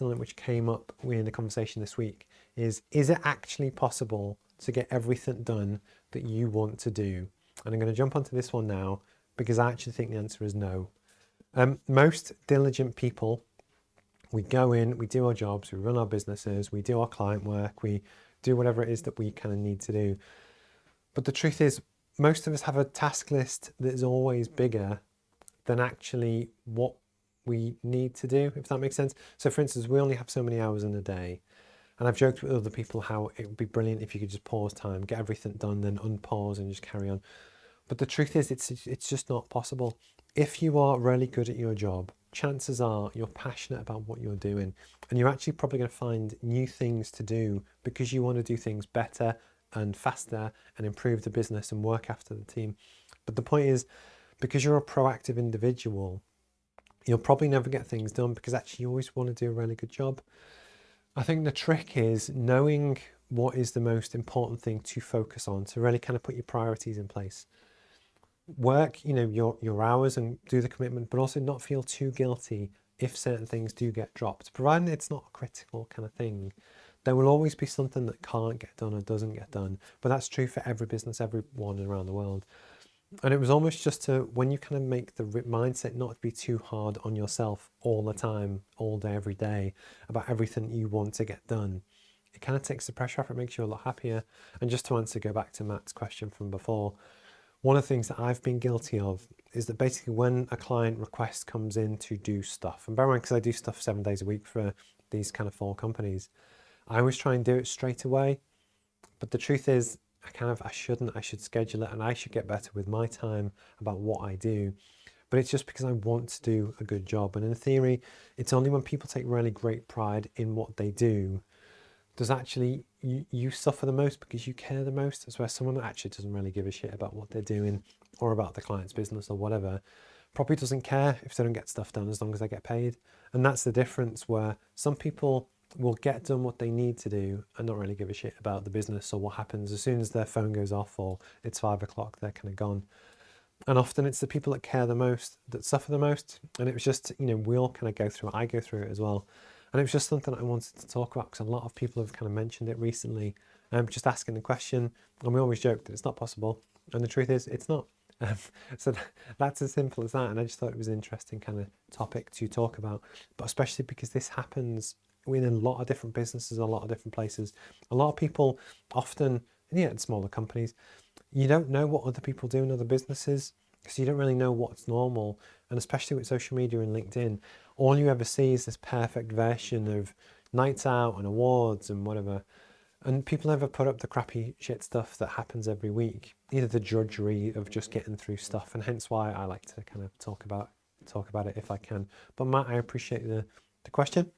which came up in a conversation this week is it actually possible to get everything done that you want to do? And I'm going to jump onto this one now because I actually think the answer is no. Most diligent people, we go in, we do our jobs, we run our businesses, we do our client work, we do whatever it is that we kind of need to do. But the truth is, most of us have a task list that is always bigger than actually what we need to do, if that makes sense. So for instance, we only have so many hours in a day. And I've joked with other people how it would be brilliant if you could just pause time, get everything done, then unpause and just carry on. But the truth is, it's just not possible. If you are really good at your job, chances are you're passionate about what you're doing, and you're actually probably going to find new things to do because you want to do things better and faster and improve the business and work after the team. But the point is, because you're a proactive individual, you'll probably never get things done because actually you always want to do a really good job. I think the trick is knowing what is the most important thing to focus on, to really kind of put your priorities in place. Work, your hours and do the commitment, but also not feel too guilty if certain things do get dropped. Providing it's not a critical kind of thing, there will always be something that can't get done or doesn't get done. But that's true for every business, everyone around the world. And it was almost just when you kind of make the mindset not to be too hard on yourself all the time, all day, every day, about everything you want to get done. It kind of takes the pressure off, it makes you a lot happier. And just to go back to Matt's question from before, one of the things that I've been guilty of is that basically when a client request comes in to do stuff, and bear in mind, because I do stuff 7 days a week for these kind of 4 companies, I always try and do it straight away. But the truth is, I shouldn't. I should schedule it, and I should get better with my time about what I do. But it's just because I want to do a good job. And in theory, it's only when people take really great pride in what they do does actually you suffer the most because you care the most. That's where someone that actually doesn't really give a shit about what they're doing or about the client's business or whatever probably doesn't care if they don't get stuff done as long as they get paid. And that's the difference, where some people will get done what they need to do and not really give a shit about the business or what happens as soon as their phone goes off or it's 5 o'clock, they're kind of gone. And often it's the people that care the most that suffer the most. And it was just, we all kind of go through it. I go through it as well. And it was just something I wanted to talk about because a lot of people have kind of mentioned it recently. Just asking the question, and we always joke that it's not possible. And the truth is, it's not. So that's as simple as that. And I just thought it was an interesting kind of topic to talk about, but especially because this happens in a lot of different businesses, a lot of different places. A lot of people often, in smaller companies, you don't know what other people do in other businesses, so you don't really know what's normal. And especially with social media and LinkedIn, all you ever see is this perfect version of nights out and awards and whatever. And people never put up the crappy shit stuff that happens every week, either the drudgery of just getting through stuff. And hence why I like to kind of talk about it if I can. But Matt, I appreciate the question.